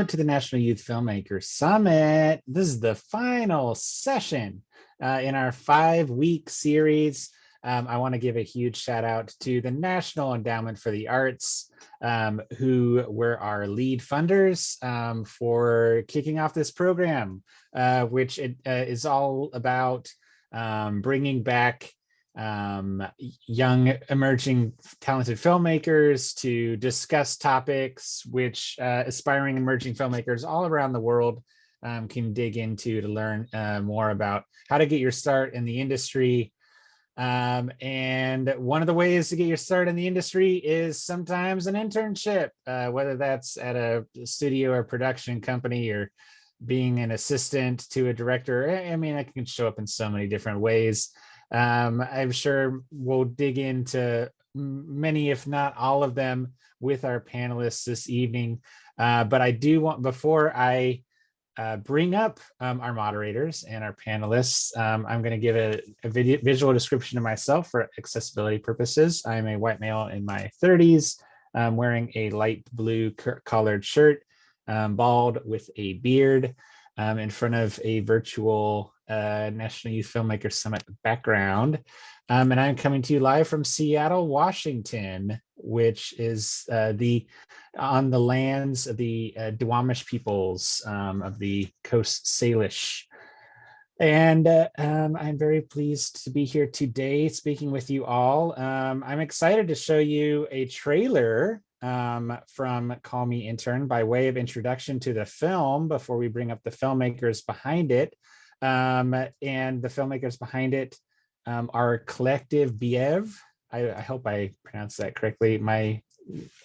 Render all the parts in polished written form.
to the National Youth Filmmakers Summit. This is the final session in our 5-week series. I want to give a huge shout out to the National Endowment for the Arts, who were our lead funders for kicking off this program, which is all about bringing back young, emerging, talented filmmakers to discuss topics which aspiring emerging filmmakers all around the world can dig into to learn more about how to get your start in the industry. And one of the ways to get your start in the industry is sometimes an internship, whether that's at a studio or production company or being an assistant to a director. I mean, it can show up in so many different ways. I'm sure we'll dig into many, if not all of them, with our panelists this evening. But I do want, before I bring up our moderators and our panelists, I'm going to give a visual description of myself for accessibility purposes. I'm a white male in my 30s, wearing a light blue collared shirt, bald with a beard, in front of a virtual National Youth Filmmaker Summit background. And I'm coming to you live from Seattle, Washington, which is on the lands of the Duwamish peoples of the Coast Salish. And I'm very pleased to be here today speaking with you all. I'm excited to show you a trailer from Call Me Intern by way of introduction to the film before we bring up the filmmakers behind it. And the filmmakers behind it are Collective Biev. I hope I pronounced that correctly.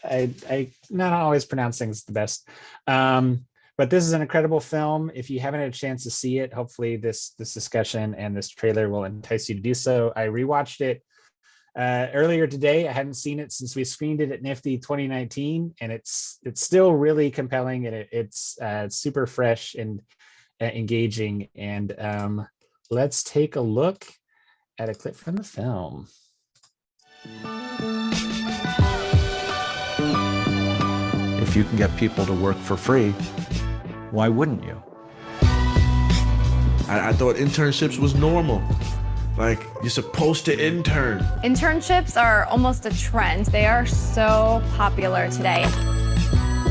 I not always pronounce things the best. But this is an incredible film. If you haven't had a chance to see it, hopefully this discussion and this trailer will entice you to do so. I rewatched it earlier today. I hadn't seen it since we screened it at NFFTY 2019, and it's still really compelling, and it's super fresh and engaging. And let's take a look at a clip from the film. If you can get people to work for free, why wouldn't you? I thought internships was normal. Like, you're supposed to intern. Internships are almost a trend. They are so popular today.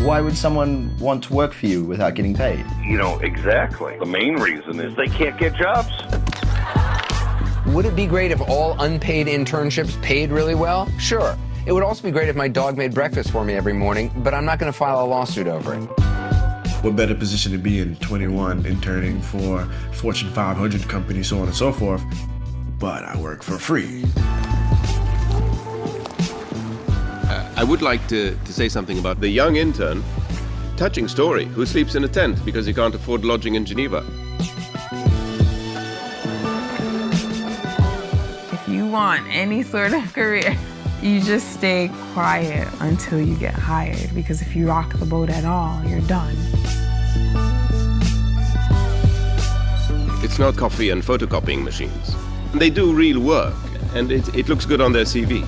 Why would someone want to work for you without getting paid? You know, exactly. The main reason is they can't get jobs. Would it be great if all unpaid internships paid really well? Sure. It would also be great if my dog made breakfast for me every morning, but I'm not going to file a lawsuit over it. What better position to be in 21, interning for Fortune 500 companies, so on and so forth. But I work for free. I would like to say something about the young intern, touching story, who sleeps in a tent because he can't afford lodging in Geneva. If you want any sort of career, you just stay quiet until you get hired, because if you rock the boat at all, you're done. It's not coffee and photocopying machines. They do real work, and it looks good on their CV.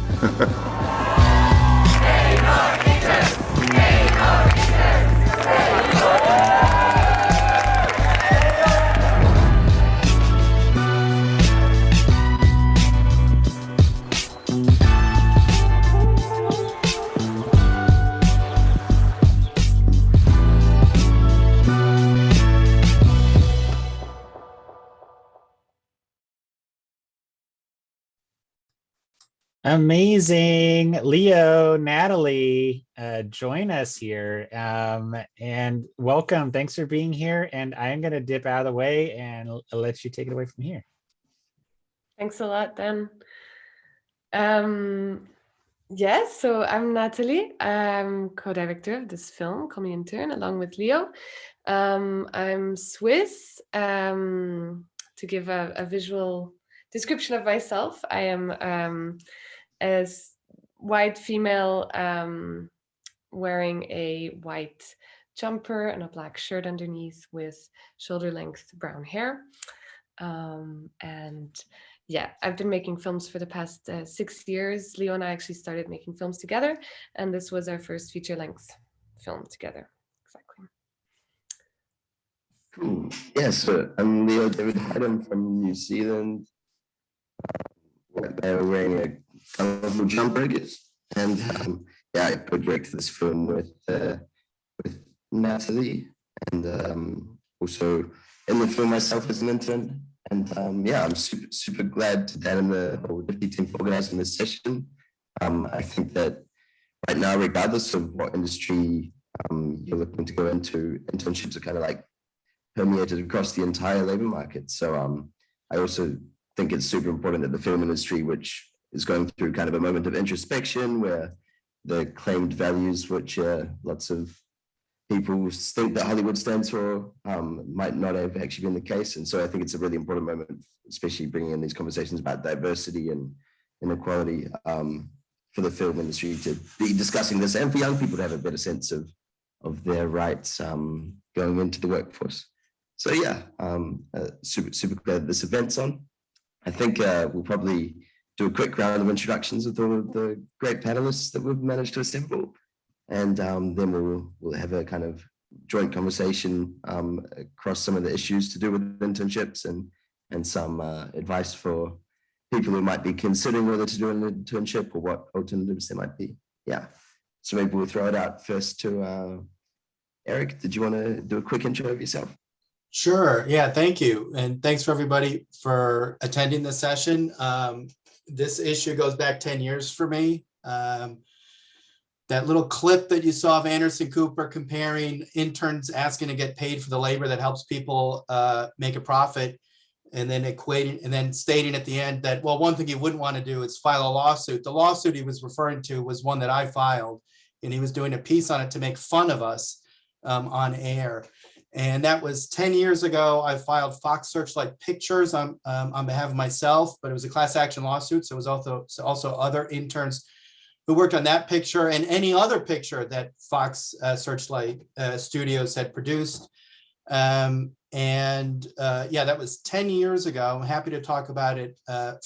Amazing. Leo, Nathalie, join us here, and welcome. Thanks for being here. And I'm going to dip out of the way and let you take it away from here. Thanks a lot, Dan. Yes, so I'm Nathalie. I'm co-director of this film, Call Me Intern, along with Leo. I'm Swiss. To give a visual description of myself, I am a white female wearing a white jumper and a black shirt underneath with shoulder-length brown hair. And yeah, I've been making films for the past 6 years. Leo and I actually started making films together, and this was our first feature-length film together. Exactly. Cool. Yeah, so I'm Leo David Hyde. I'm from New Zealand. They're wearing a colorful jumper, I guess. And yeah, I co-directed this film with Nathalie, and also in the film myself as an intern. And yeah, I'm super glad to Dan and the whole Nifty team for organizing this session. I think that right now, regardless of what industry you're looking to go into, internships are kind of like permeated across the entire labor market. So I also think it's super important that the film industry, which is going through kind of a moment of introspection where the claimed values, which lots of people think that Hollywood stands for, might not have actually been the case. And so I think it's a really important moment, especially bringing in these conversations about diversity and inequality, for the film industry to be discussing this, and for young people to have a better sense of their rights going into the workforce. So yeah, super glad this event's on. I think we'll probably do a quick round of introductions with all of the great panelists that we've managed to assemble. And then we'll have a kind of joint conversation across some of the issues to do with internships and some advice for people who might be considering whether to do an internship or what alternatives there might be. Yeah, so maybe we'll throw it out first to Eric. Did you want to do a quick intro of yourself? Sure. Yeah, thank you. And thanks for everybody for attending the session. This issue goes back 10 years for me. That little clip that you saw of Anderson Cooper comparing interns asking to get paid for the labor that helps people make a profit, and then equating and then stating at the end that, well, one thing he wouldn't want to do is file a lawsuit. The lawsuit he was referring to was one that I filed, and he was doing a piece on it to make fun of us on air. And that was 10 years ago. I filed Fox Searchlight Pictures on behalf of myself, but it was a class action lawsuit. So it was also other interns who worked on that picture and any other picture that Fox Searchlight Studios had produced. Yeah, that was 10 years ago. I'm happy to talk about it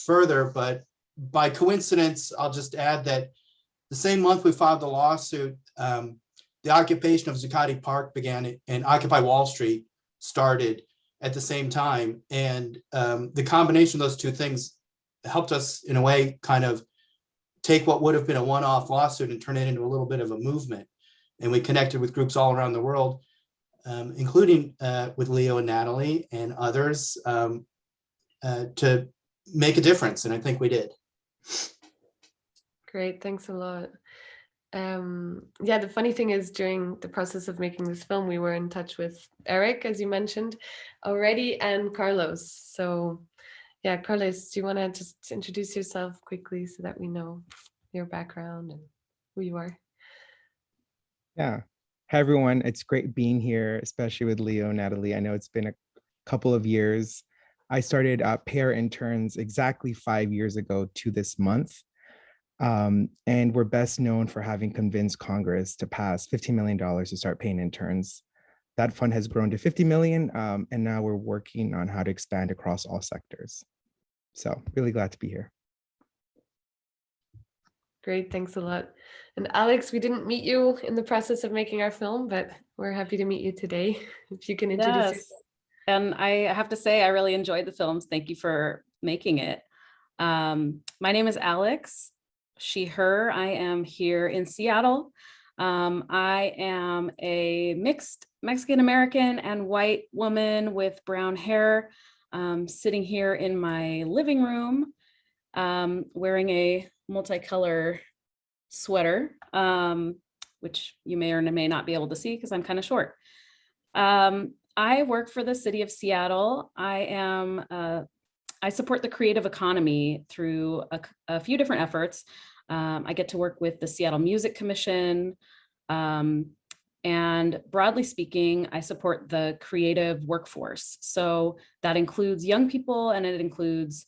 further, but by coincidence, I'll just add that the same month we filed the lawsuit, the occupation of Zuccotti Park began and Occupy Wall Street started at the same time. And the combination of those two things helped us in a way kind of take what would have been a one-off lawsuit and turn it into a little bit of a movement. And we connected with groups all around the world, including with Leo and Nathalie and others to make a difference. And I think we did. Great, thanks a lot. Yeah, the funny thing is during the process of making this film, we were in touch with Eric, as you mentioned already, and Carlos. So yeah, Carlos, do you want to just introduce yourself quickly so that we know your background and who you are? Yeah. Hi, everyone. It's great being here, especially with Leo and Nathalie. I know it's been a couple of years. I started Pair Interns exactly 5 years ago to this month. And we're best known for having convinced Congress to pass $15 million to start paying interns. That fund has grown to $50 million, and now we're working on how to expand across all sectors. So really glad to be here. Great, thanks a lot. And Alex, we didn't meet you in the process of making our film, but we're happy to meet you today. If you can introduce yourself. And I have to say, I really enjoyed the films. Thank you for making it. My name is Alex, she, her. I am here in Seattle. I am a mixed Mexican-American and white woman with brown hair, sitting here in my living room, wearing a multicolor sweater, which you may or may not be able to see because I'm kind of short. I work for the city of Seattle. I support the creative economy through a few different efforts. I get to work with the Seattle Music Commission, and broadly speaking, I support the creative workforce. So that includes young people, and it includes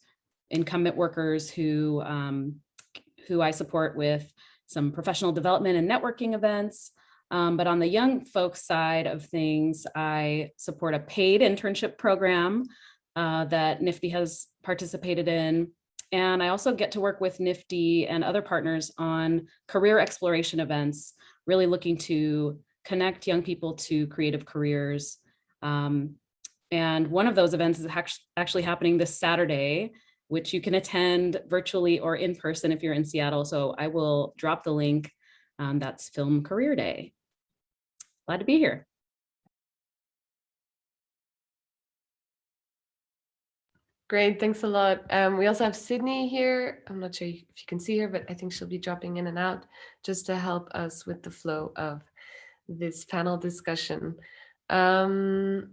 incumbent workers who I support with some professional development and networking events. But on the young folks side of things, I support a paid internship program that NFFTY has participated in. And I also get to work with NFFTY and other partners on career exploration events, really looking to connect young people to creative careers And one of those events is actually happening this Saturday, which you can attend virtually or in person if you're in Seattle. So I will drop the link. That's Film Career Day. Glad to be here. Great, thanks a lot. We also have Sydney here. I'm not sure if you can see her, but I think she'll be dropping in and out just to help us with the flow of this panel discussion. So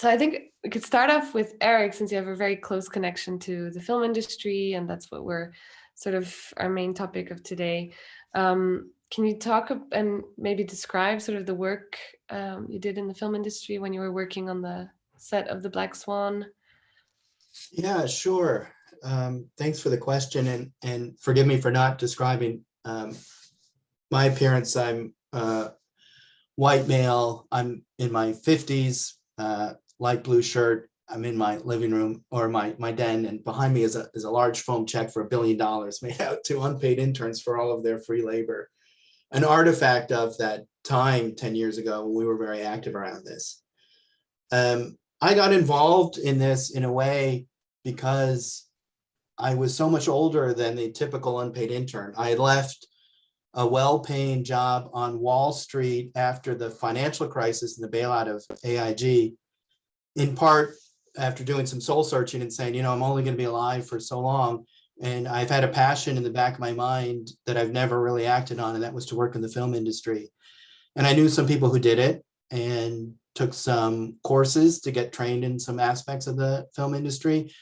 I think we could start off with Eric, since you have a very close connection to the film industry, and that's what we're sort of our main topic of today. Can you talk and maybe describe sort of the work you did in the film industry when you were working on the set of The Black Swan? Yeah, sure. Thanks for the question, and forgive me for not describing my appearance. I'm white male. I'm in my 50s, light blue shirt. I'm in my living room or my den, and behind me is a large foam check for $1 billion made out to unpaid interns for all of their free labor. An artifact of that time 10 years ago when we were very active around this. I got involved in this in a way because I was so much older than the typical unpaid intern. I had left a well-paying job on Wall Street after the financial crisis and the bailout of AIG, in part after doing some soul searching and saying, you know, I'm only going to be alive for so long. And I've had a passion in the back of my mind that I've never really acted on, and that was to work in the film industry. And I knew some people who did it and took some courses to get trained in some aspects of the film industry.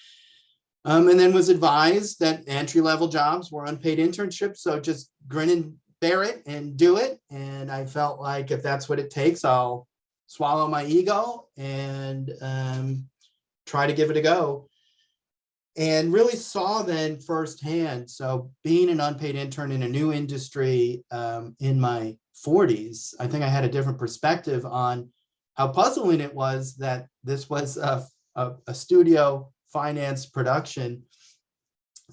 And then was advised that entry-level jobs were unpaid internships. So just grin and bear it and do it. And I felt like if that's what it takes, I'll swallow my ego and try to give it a go. And really saw then firsthand, so being an unpaid intern in a new industry in my 40s, I think I had a different perspective on how puzzling it was that this was a studio finance production,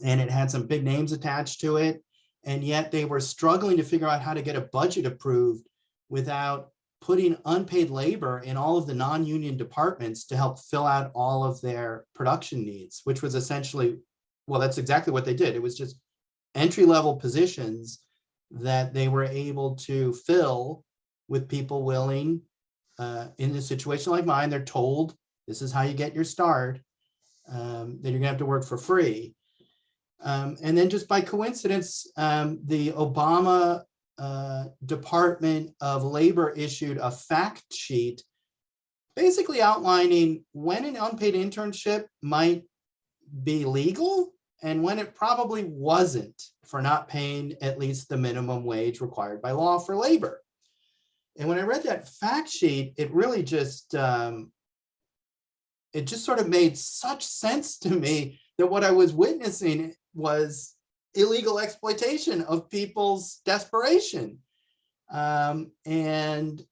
and it had some big names attached to it, and yet they were struggling to figure out how to get a budget approved without putting unpaid labor in all of the non-union departments to help fill out all of their production needs, which was essentially, well, that's exactly what they did. It was just entry-level positions that they were able to fill with people willing, in a situation like mine, they're told, this is how you get your start, that you're gonna have to work for free. And then just by coincidence, the Obama Department of Labor issued a fact sheet basically outlining when an unpaid internship might be legal and when it probably wasn't, for not paying at least the minimum wage required by law for labor. And when I read that fact sheet, it really just, it just sort of made such sense to me that what I was witnessing was illegal exploitation of people's desperation. And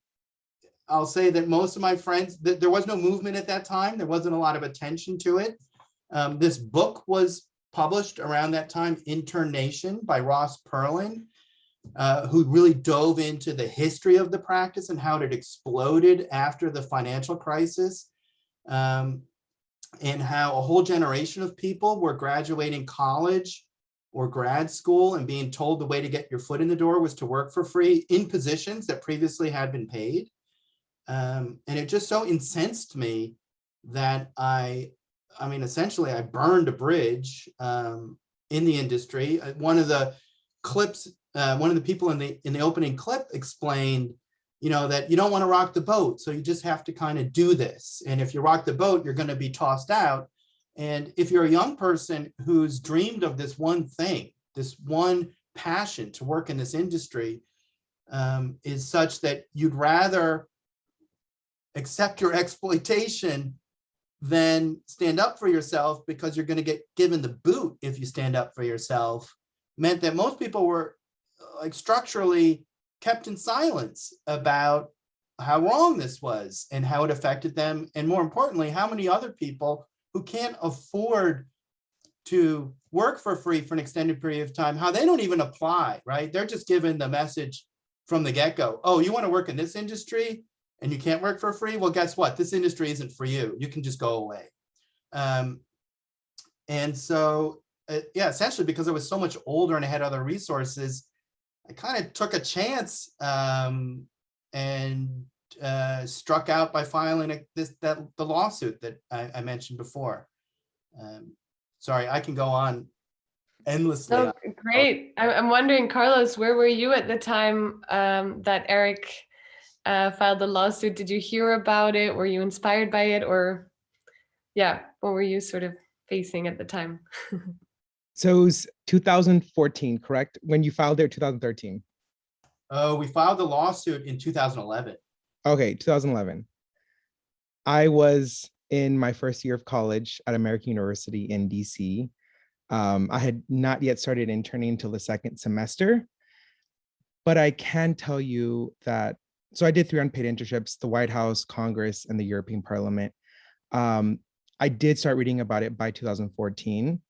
I'll say that most of my friends, there was no movement at that time. There wasn't a lot of attention to it. This book was published around that time, Intern Nation by Ross Perlin, who really dove into the history of the practice and how it had exploded after the financial crisis, and how a whole generation of people were graduating college or grad school and being told the way to get your foot in the door was to work for free in positions that previously had been paid. And it just so incensed me that I mean, essentially I burned a bridge in the industry. One of the clips, one of the people in the opening clip explained, you know, that you don't want to rock the boat. So you just have to kind of do this. And if you rock the boat, you're going to be tossed out. And if you're a young person who's dreamed of this one thing, this one passion to work in this industry, is such that you'd rather accept your exploitation than stand up for yourself because you're going to get given the boot if you stand up for yourself, meant that most people were like structurally kept in silence about how wrong this was and how it affected them. And more importantly, how many other people who can't afford to work for free for an extended period of time, how they don't even apply, right? They're just given the message from the get-go. Oh, you want to work in this industry? and you can't work for free, well, guess what? This industry isn't for you. You can just go away. And so, yeah, essentially because I was so much older and I had other resources, I kind of took a chance and struck out by filing the lawsuit that I mentioned before. Sorry, I can go on endlessly. Oh, great. I'm wondering, Carlos, where were you at the time that Eric filed the lawsuit? Did you hear about it? Were you inspired by it? Or yeah, what were you sort of facing at the time? So it was 2014, correct? When you filed it, 2013? We filed the lawsuit in 2011. Okay, 2011. I was in my first year of college at American University in DC. I had not yet started interning until the second semester, but I can tell you that, so I did 3 unpaid internships, the White House, Congress, and the European Parliament. I did start reading about it by 2014.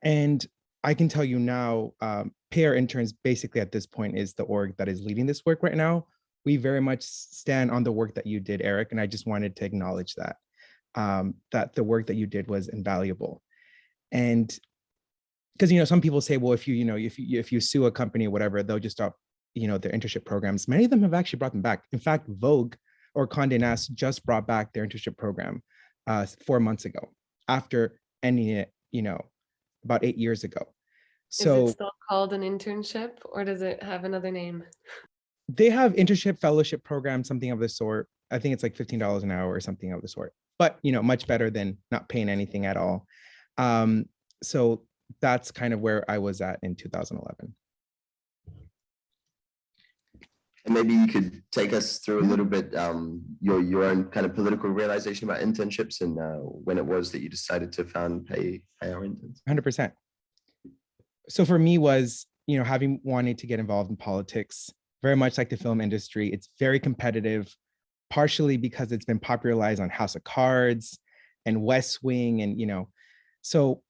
And I can tell you now, Pay Our Interns basically at this point is the org that is leading this work right now. We very much stand on the work that you did, Eric, and I just wanted to acknowledge that, that the work that you did was invaluable. And because, some people say, well, if you sue a company or whatever, they'll just stop, their internship programs. Many of them have actually brought them back. In fact, Vogue or Condé Nast just brought back their internship program 4 months ago after ending it, about 8 years ago. So is it still called an internship, or does it have another name? They have internship fellowship program, something of the sort. I think it's like $15 an hour or something of the sort, but much better than not paying anything at all. So that's kind of where I was at in 2011. And maybe you could take us through a little bit your own kind of political realization about internships and when it was that you decided to found Pay Our Interns. 100%. So for me was, having wanted to get involved in politics, very much like the film industry. It's very competitive, partially because it's been popularized on House of Cards and West Wing. And, so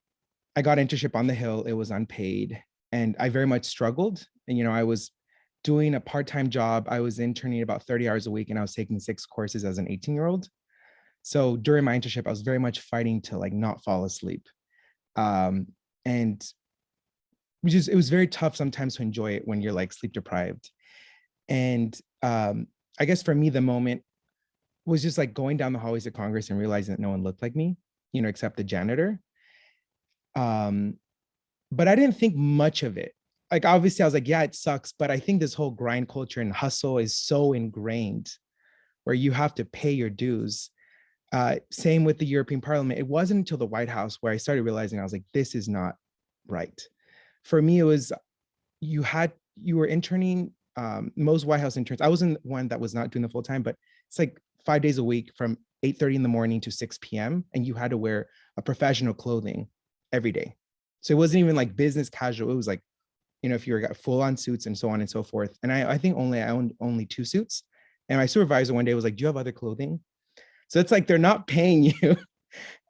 I got an internship on the Hill. It was unpaid. And I very much struggled. And, I was doing a part-time job. I was interning about 30 hours a week and I was taking 6 courses as an 18-year-old. So during my internship, I was very much fighting to not fall asleep. And it was very tough sometimes to enjoy it when you're sleep deprived. And I guess for me, the moment was just going down the hallways of Congress and realizing that no one looked like me, except the janitor. But I didn't think much of it. Obviously I was yeah, it sucks, but I think this whole grind culture and hustle is so ingrained where you have to pay your dues. Same with the European Parliament. It wasn't until the White House where I started realizing I was this is not right. For me, it was, you were interning, most White House interns. I wasn't one that was not doing the full time, but it's 5 days a week from 8:30 in the morning to 6 p.m. And you had to wear a professional clothing every day. So it wasn't even business casual. It was if you got full on suits and so on and so forth. And I think I owned only 2 suits. And my supervisor one day was do you have other clothing? So it's they're not paying you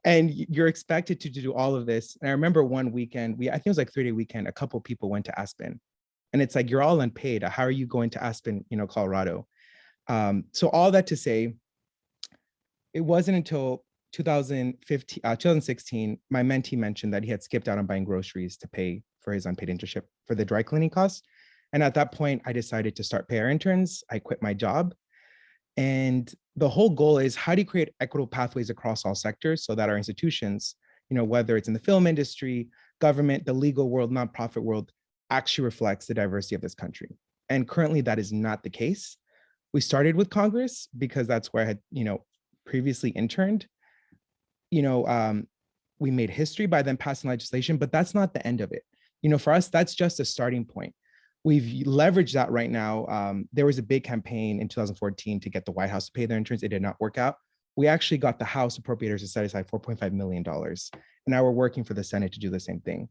and you're expected to do all of this. And I remember one weekend, I think it was 3-day weekend, a couple people went to Aspen and it's you're all unpaid. How are you going to Aspen, Colorado? So all that to say, it wasn't until 2016, my mentee mentioned that he had skipped out on buying groceries to pay for his unpaid internship for the dry cleaning costs. And at that point, I decided to start Pay Our Interns. I quit my job. And the whole goal is how do you create equitable pathways across all sectors so that our institutions, whether it's in the film industry, government, the legal world, nonprofit world, actually reflects the diversity of this country. And currently that is not the case. We started with Congress because that's where I had, previously interned. We made history by then passing legislation, but that's not the end of it. For us, that's just a starting point. We've leveraged that right now. There was a big campaign in 2014 to get the White House to pay their interns. It did not work out. We actually got the House appropriators to set aside $4.5 million. And now we're working for the Senate to do the same thing.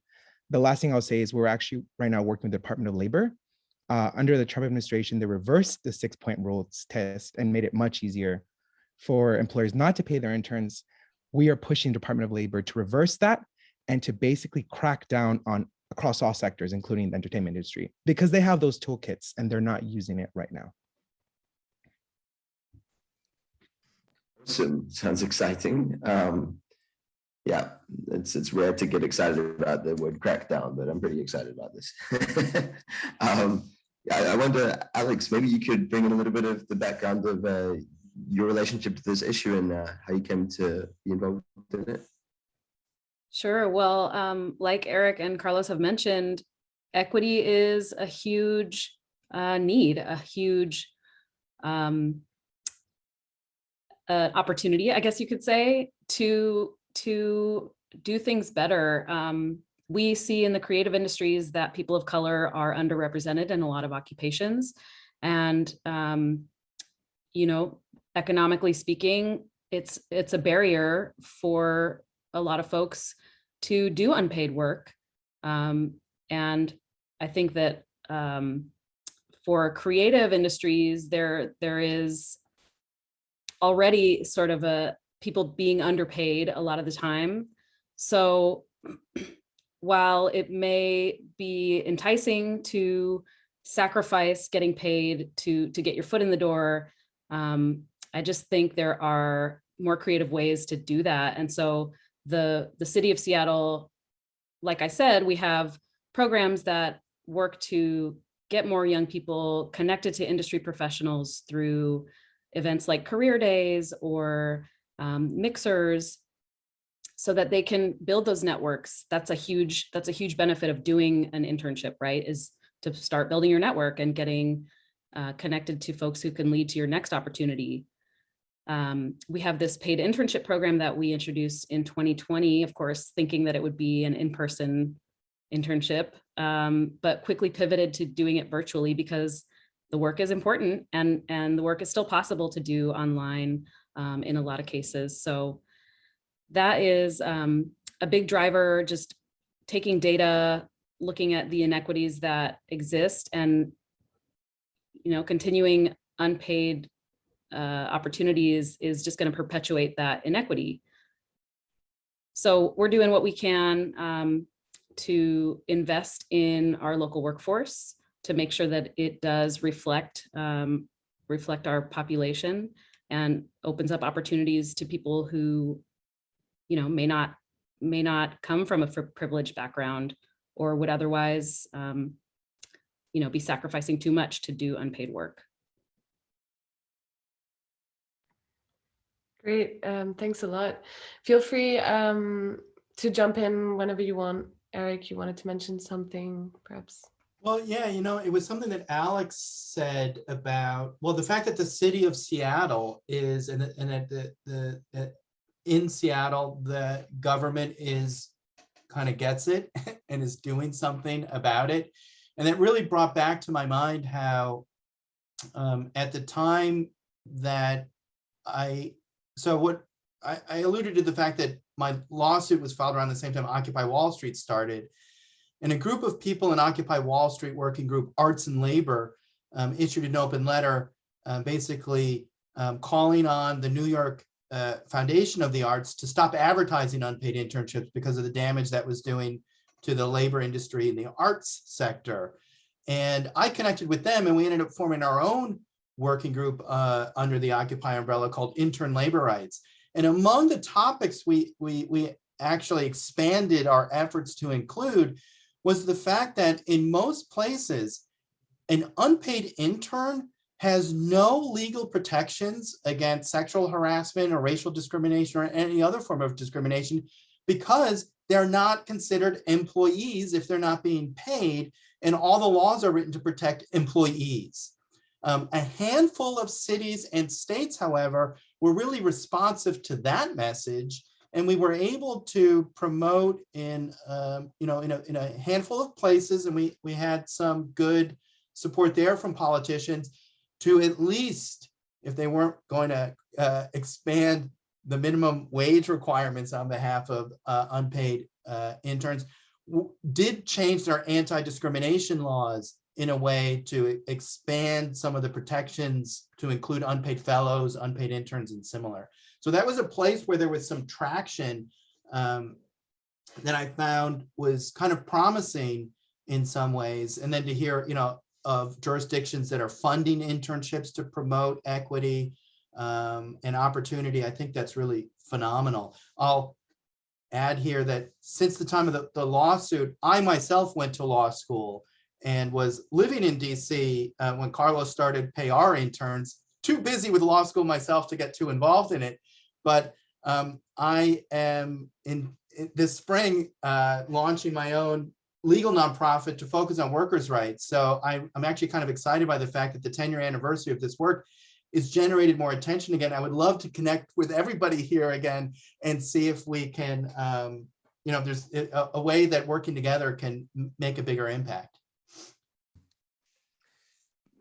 The last thing I'll say is we're actually right now working with the Department of Labor. Under the Trump administration, they reversed the 6-point rules test and made it much easier for employers not to pay their interns. We are pushing Department of Labor to reverse that and to basically crack down on across all sectors, including the entertainment industry, because they have those toolkits and they're not using it right now. awesome. Sounds exciting. Yeah, it's rare to get excited about the word crackdown, but I'm pretty excited about this. I wonder, Alex, maybe you could bring in a little bit of the background of your relationship to this issue and how you came to be involved in it. Sure. Well, like Eric and Carlos have mentioned, equity is a huge need, a huge opportunity, I guess you could say, to do things better. We see in the creative industries that people of color are underrepresented in a lot of occupations. And, you know, economically speaking, it's a barrier for a lot of folks to do unpaid work. And I think that for creative industries, there is already sort of people being underpaid a lot of the time. So while it may be enticing to sacrifice getting paid to get your foot in the door, I just think there are more creative ways to do that. And so the city of Seattle, like I said, we have programs that work to get more young people connected to industry professionals through events like career days or mixers, so that they can build those networks. That's a huge benefit of doing an internship, right? Is to start building your network and getting connected to folks who can lead to your next opportunity. We have this paid internship program that we introduced in 2020, of course, thinking that it would be an in-person internship, but quickly pivoted to doing it virtually because the work is important and the work is still possible to do online in a lot of cases. So that is a big driver, just taking data, looking at the inequities that exist, and continuing unpaid opportunities is just going to perpetuate that inequity. So we're doing what we can to invest in our local workforce to make sure that it does reflect our population and opens up opportunities to people who may not come from a privileged background or would otherwise be sacrificing too much to do unpaid work. Great, thanks a lot. Feel free to jump in whenever you want. Eric, you wanted to mention something, perhaps? Well, yeah, it was something that Alex said about, well, the fact that the city of Seattle is, in Seattle, the government kind of gets it and is doing something about it. And it really brought back to my mind how at the time that I alluded to the fact that my lawsuit was filed around the same time Occupy Wall Street started. And a group of people in Occupy Wall Street working group Arts and Labor issued an open letter basically calling on the New York Foundation of the Arts to stop advertising unpaid internships because of the damage that was doing to the labor industry in the arts sector. And I connected with them and we ended up forming our own working group under the Occupy umbrella called Intern Labor Rights. And among the topics we actually expanded our efforts to include was the fact that in most places, an unpaid intern has no legal protections against sexual harassment or racial discrimination or any other form of discrimination because they're not considered employees if they're not being paid, and all the laws are written to protect employees. A handful of cities and states, however, were really responsive to that message, and we were able to promote in a handful of places, and we had some good support there from politicians to at least, if they weren't going to expand the minimum wage requirements on behalf of unpaid interns, did change their anti-discrimination laws in a way to expand some of the protections to include unpaid fellows, unpaid interns, and similar. So that was a place where there was some traction that I found was kind of promising in some ways. And then to hear, of jurisdictions that are funding internships to promote equity and opportunity, I think that's really phenomenal. I'll add here that since the time of the lawsuit, I myself went to law school and was living in DC when Carlos started Pay Our Interns. Too busy with law school myself to get too involved in it. But I am in this spring launching my own legal nonprofit to focus on workers' rights. So I'm actually kind of excited by the fact that the 10-year anniversary of this work is generated more attention again. I would love to connect with everybody here again and see if we can, you know, there's a way that working together can make a bigger impact.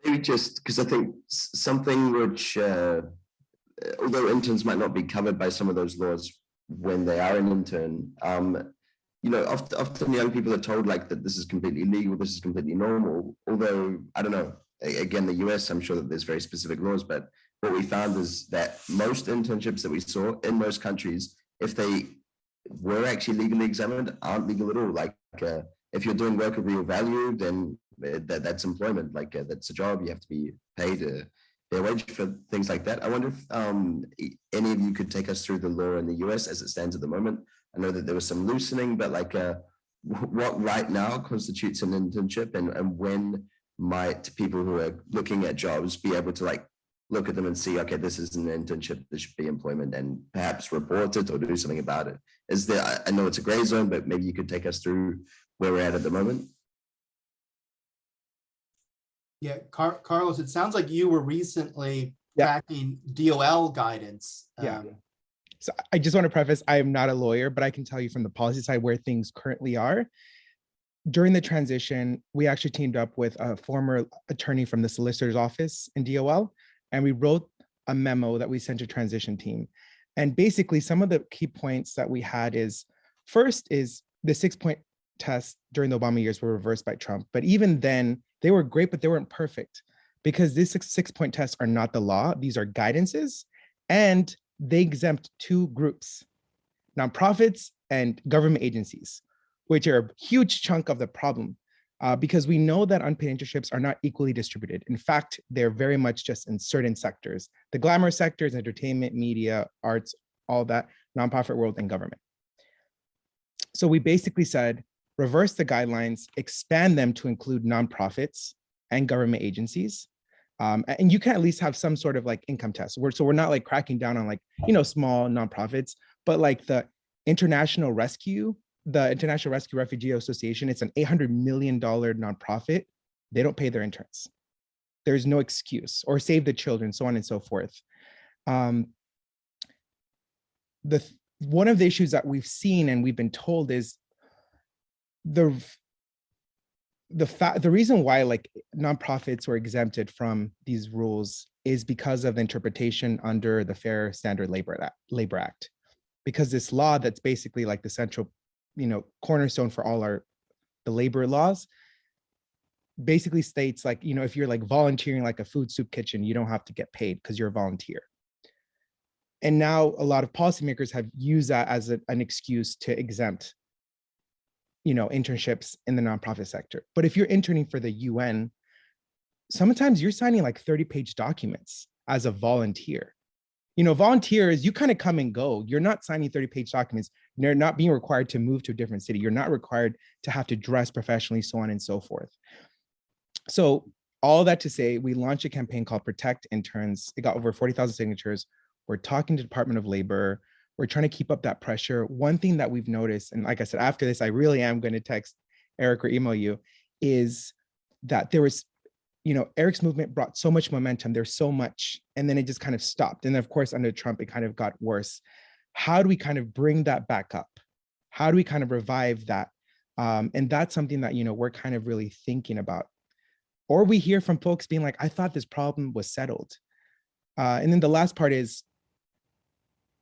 Maybe just because I think something which, although interns might not be covered by some of those laws when they are an intern, you know, often young people are told like that this is completely legal, this is completely normal. Although, I don't know, again, the US, I'm sure that there's very specific laws, but what we found is that most internships that we saw in most countries, if they were actually legally examined, aren't legal at all. Like if you're doing work of real value, then that's employment, like that's a job, you have to be paid a fair wage for things like that. I wonder if any of you could take us through the law in the US as it stands at the moment. I know that there was some loosening, but like what right now constitutes an internship, and when might people who are looking at jobs be able to like look at them and see, okay, this is an internship, this should be employment, and perhaps report it or do something about it? Is there, I know it's a gray zone, but maybe you could take us through where we're at the moment. Yeah, Carlos, it sounds like you were recently tracking DOL guidance. Yeah. So I just want to preface, I am not a lawyer, but I can tell you from the policy side where things currently are. During the transition, we actually teamed up with a former attorney from the solicitor's office in DOL, and we wrote a memo that we sent to transition team. And basically some of the key points that we had is, first is the 6-point tests during the Obama years were reversed by Trump. But even then they were great, but they weren't perfect because these 6-point tests are not the law. These are guidances, and they exempt two groups, nonprofits and government agencies, which are a huge chunk of the problem because we know that unpaid internships are not equally distributed. In fact, they're very much just in certain sectors, the glamour sectors, entertainment, media, arts, all that, nonprofit world, and government. So we basically said, reverse the guidelines, expand them to include nonprofits and government agencies. And you can at least have some sort of like income test. So we're not like cracking down on like, you know, small nonprofits, but like the International Rescue Refugee Association, it's an $800 million nonprofit. They don't pay their interns. There's no excuse, or Save the Children, so on and so forth. One of the issues that we've seen and we've been told is the reason why like nonprofits were exempted from these rules is because of the interpretation under the Fair Standard Labor Act, because this law that's basically like the central, you know, cornerstone for all the labor laws basically states like, you know, if you're like volunteering like a food soup kitchen, you don't have to get paid because you're a volunteer. And now a lot of policymakers have used that as an excuse to exempt, you know, internships in the nonprofit sector. But if you're interning for the UN, sometimes you're signing like 30-page documents as a volunteer. You know, volunteers, you kind of come and go. You're not signing 30-page documents. You're not being required to move to a different city. You're not required to have to dress professionally, so on and so forth. So all that to say, we launched a campaign called Protect Interns. It got over 40,000 signatures. We're talking to the Department of Labor. We're trying to keep up that pressure. One thing that we've noticed, and like I said, after this, I really am going to text Eric or email you, is that there was, you know, Eric's movement brought so much momentum. There's so much, and then it just kind of stopped. And then of course, under Trump, it kind of got worse. How do we kind of bring that back up? How do we kind of revive that? And that's something that, you know, we're kind of really thinking about. Or we hear from folks being like, I thought this problem was settled. And then the last part is,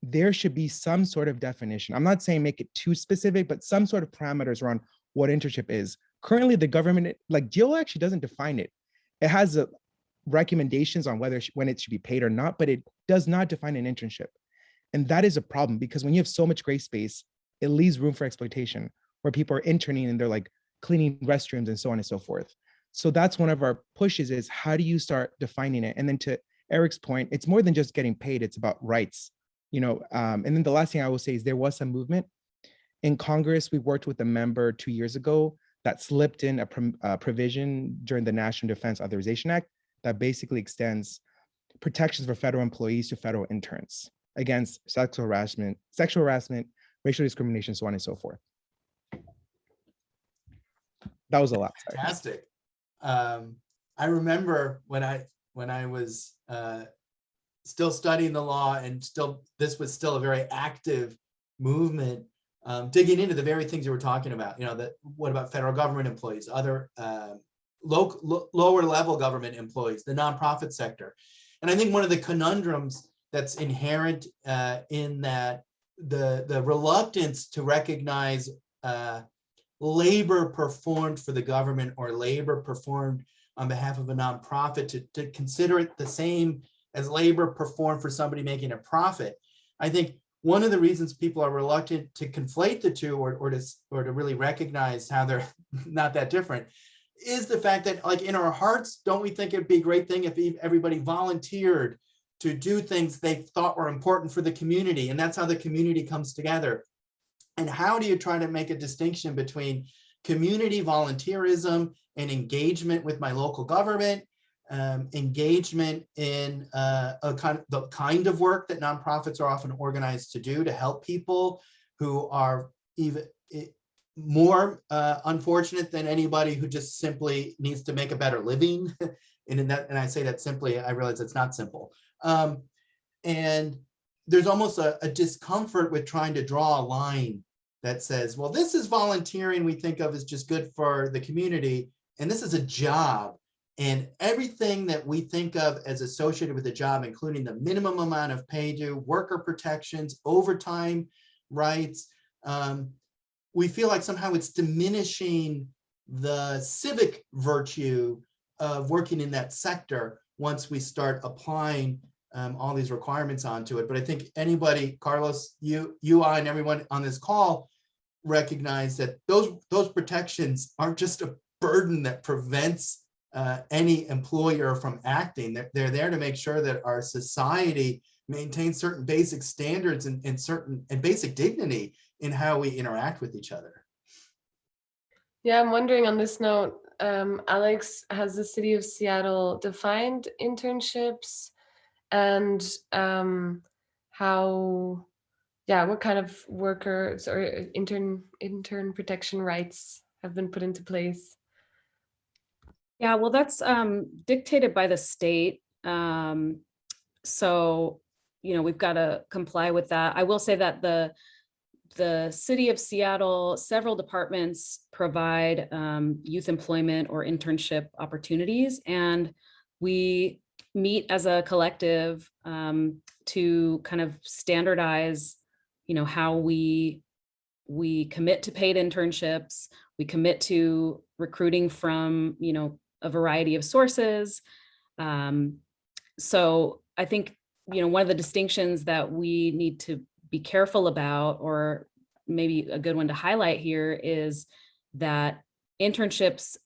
there should be some sort of definition. I'm not saying make it too specific, but some sort of parameters around what internship is. Currently, the government, like DOL actually doesn't define it. It has recommendations on when it should be paid or not, but it does not define an internship. And that is a problem because when you have so much gray space, it leaves room for exploitation where people are interning and they're like cleaning restrooms and so on and so forth. So that's one of our pushes is how do you start defining it? And then to Eric's point, it's more than just getting paid, it's about rights, you know. And then the last thing I will say is there was some movement. In Congress, we worked with a member 2 years ago that slipped in a provision during the National Defense Authorization Act that basically extends protections for federal employees to federal interns against sexual harassment, racial discrimination, so on and so forth. That was a lot. Sorry. Fantastic. I remember when I was still studying the law, and this was still a very active movement, digging into the very things you were talking about. You know, what about federal government employees, other lower level government employees, the nonprofit sector. And I think one of the conundrums that's inherent in that the reluctance to recognize labor performed for the government or labor performed on behalf of a nonprofit, to consider it the same as labor performed for somebody making a profit. I think one of the reasons people are reluctant to conflate the two, or to really recognize how they're not that different, is the fact that, like, in our hearts, don't we think it'd be a great thing if everybody volunteered to do things they thought were important for the community? And that's how the community comes together. And how do you try to make a distinction between community volunteerism and engagement with my local government, engagement in the kind of work that nonprofits are often organized to do to help people who are even more unfortunate than anybody who just simply needs to make a better living. And I say that simply, I realize it's not simple. And there's almost a discomfort with trying to draw a line that says, well, this is volunteering we think of as just good for the community, and this is a job. And everything that we think of as associated with a job, including the minimum amount of pay due, worker protections, overtime rights, we feel like somehow it's diminishing the civic virtue of working in that sector once we start applying all these requirements onto it. But I think anybody, Carlos, you, I, and everyone on this call recognize that those protections aren't just a burden that prevents any employer from acting. They're there to make sure that our society maintains certain basic standards and basic dignity in how we interact with each other. Yeah, I'm wondering on this note, Alex, has the city of Seattle defined internships, and what kind of workers or intern protection rights have been put into place? Yeah, well, that's dictated by the state. So, you know, we've got to comply with that. I will say that the city of Seattle, several departments provide youth employment or internship opportunities, and we meet as a collective to kind of standardize, you know, how we commit to paid internships, we commit to recruiting from, you know, a variety of sources. So I think, you know, one of the distinctions that we need to be careful about, or maybe a good one to highlight here, is that internships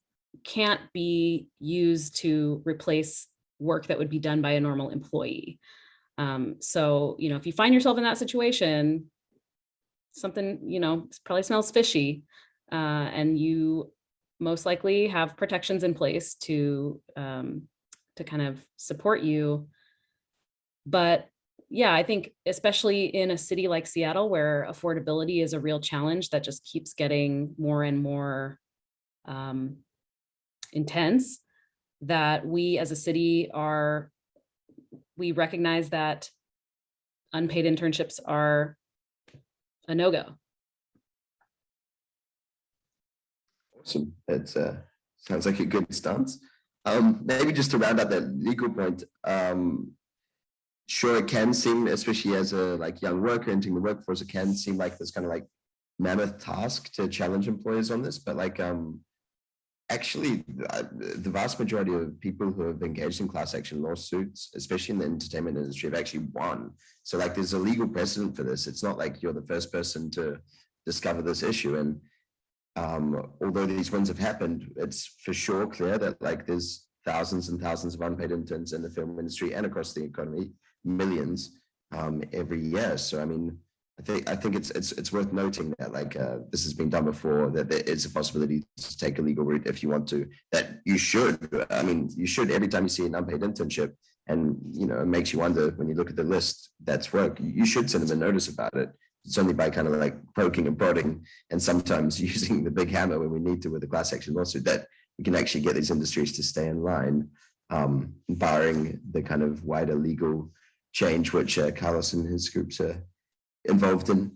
can't be used to replace work that would be done by a normal employee. So, you know, if you find yourself in that situation, something, you know, probably smells fishy, and you most likely have protections in place to kind of support you. But yeah, I think especially in a city like Seattle, where affordability is a real challenge that just keeps getting more and more intense, that we as a city we recognize that unpaid internships are a no-go. Awesome. That sounds like a good stance. Maybe just to round up that legal point, sure, it can seem, especially as a young worker entering the workforce, it can seem like this kind of mammoth task to challenge employers on this, but actually the vast majority of people who have engaged in class action lawsuits, especially in the entertainment industry, have actually won. So there's a legal precedent for this. It's not like you're the first person to discover this issue. And although these wins have happened, it's for sure clear that there's thousands and thousands of unpaid interns in the film industry and across the economy, millions every year. So I mean, I think it's worth noting that like this has been done before, that there is a possibility to take a legal route if you want to, that you should. I mean, you should every time you see an unpaid internship and, you know, it makes you wonder when you look at the list that's work, you should send them a notice about it. It's only by kind of like poking and prodding and sometimes using the big hammer when we need to with a class action lawsuit that we can actually get these industries to stay in line, barring the kind of wider legal change which Carlos and his groups are involved in.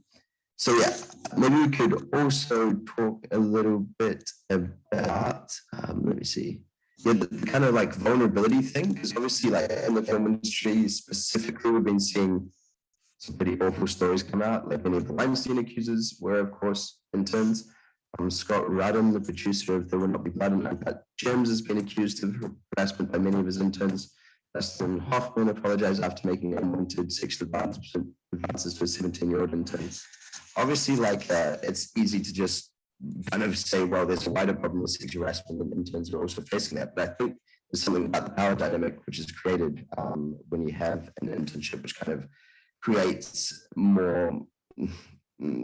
So yeah, maybe we could also talk a little bit about, let me see, yeah, the kind of like vulnerability thing, because obviously like in the film industry specifically, we've been seeing some pretty awful stories come out, like many of the Weinstein accusers were of course interns. Scott Rudden, the producer of There Will Not Be Blood and Uncut Gems, has been accused of harassment by many of his interns. Dustin Hoffman apologized after making unwanted sexual advances to a 17-year-old intern. Obviously, like it's easy to just kind of say, well, there's a wider problem with sexual harassment and interns are also facing that. But I think there's something about the power dynamic which is created when you have an internship, which kind of creates more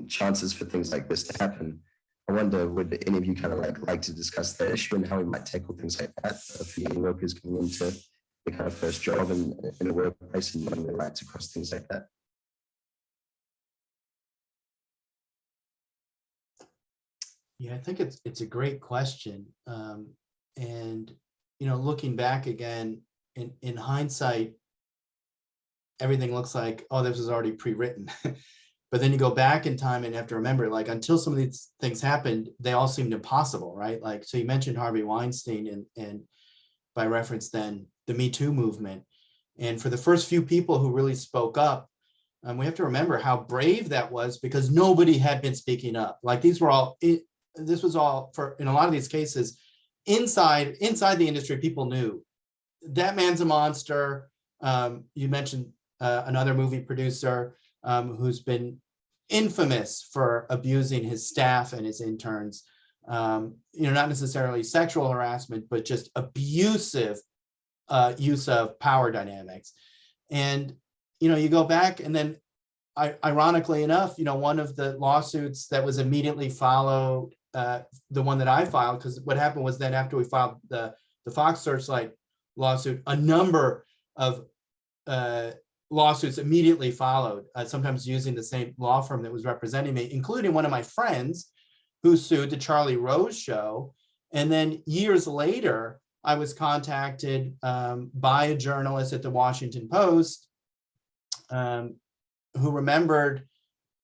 chances for things like this to happen. I wonder, would any of you kind of like to discuss that issue and how we might tackle things like that for young workers coming into the kind of first job in a workplace and learning their rights across things like that? Yeah, I think it's a great question. And, you know, looking back again, in hindsight, everything looks like, oh, this was already pre-written. But then you go back in time and have to remember, like, until some of these things happened, they all seemed impossible, right? Like, so you mentioned Harvey Weinstein and by reference then the Me Too movement. And for the first few people who really spoke up, we have to remember how brave that was because nobody had been speaking up. Like this was all for, in a lot of these cases, inside the industry, people knew that man's a monster. You mentioned another movie producer who's been infamous for abusing his staff and his interns. You know, not necessarily sexual harassment, but just abusive use of power dynamics. And, you know, you go back and then ironically enough, you know, one of the lawsuits that was immediately followed, the one that I filed, because what happened was then after we filed the Fox Searchlight lawsuit, a number of lawsuits immediately followed, sometimes using the same law firm that was representing me, including one of my friends who sued the Charlie Rose show. And then years later, I was contacted by a journalist at the Washington Post who remembered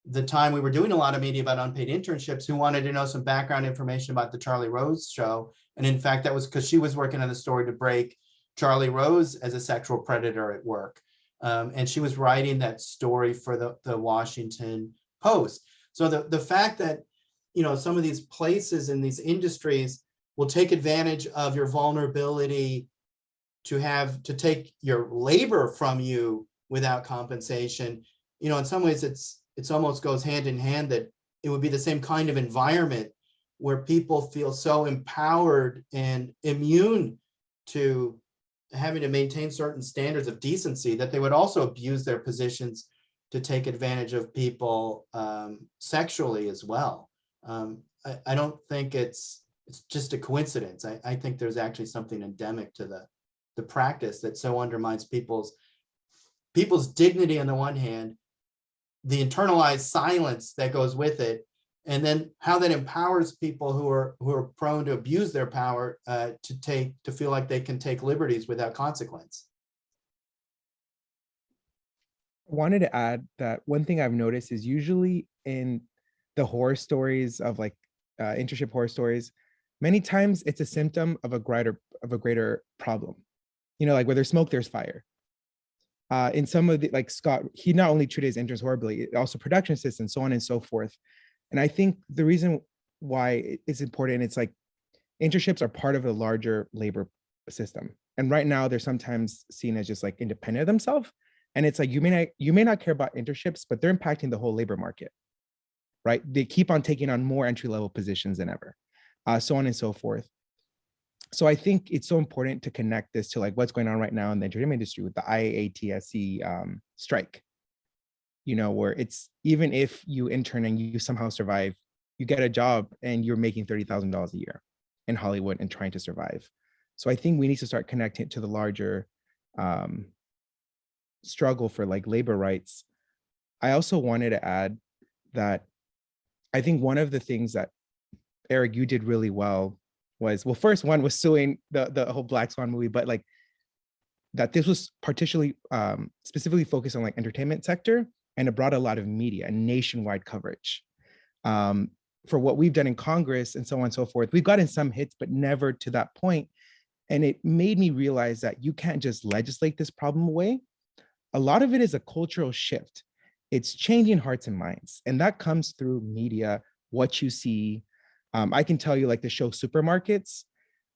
the time we were doing a lot of media about unpaid internships, who wanted to know some background information about the Charlie Rose show. And in fact, that was because she was working on the story to break Charlie Rose as a sexual predator at work. And she was writing that story for the Washington Post. So the fact that, you know, some of these places in these industries will take advantage of your vulnerability to take your labor from you without compensation, you know, in some ways it's almost goes hand in hand that it would be the same kind of environment where people feel so empowered and immune to having to maintain certain standards of decency that they would also abuse their positions to take advantage of people sexually as well. I don't think it's just a coincidence. I think there's actually something endemic to the practice that so undermines people's dignity on the one hand, the internalized silence that goes with it, and then how that empowers people who are prone to abuse their power to feel like they can take liberties without consequence. I wanted to add that one thing I've noticed is usually in the horror stories of like internship horror stories, many times it's a symptom of a greater problem. You know, like where there's smoke, there's fire. In some of the, like Scott, he not only treated his interns horribly, also production assistants, so on and so forth. And I think the reason why it's important, it's like internships are part of a larger labor system. And right now they're sometimes seen as just like independent of themselves. And it's like, you may not care about internships, but they're impacting the whole labor market, right? They keep on taking on more entry-level positions than ever, so on and so forth. So I think it's so important to connect this to like what's going on right now in the entertainment industry with the IATSE strike, you know, where it's even if you intern and you somehow survive, you get a job and you're making $30,000 a year in Hollywood and trying to survive. So I think we need to start connecting it to the larger struggle for like labor rights. I also wanted to add that I think one of the things that Eric, you did really well was, well, first one was suing the whole Black Swan movie, but like that this was particularly specifically focused on like entertainment sector, and it brought a lot of media and nationwide coverage. For what we've done in Congress and so on and so forth, we've gotten some hits, but never to that point. And it made me realize that you can't just legislate this problem away. A lot of it is a cultural shift. It's changing hearts and minds. And that comes through media, what you see. I can tell you like the show Supermarkets,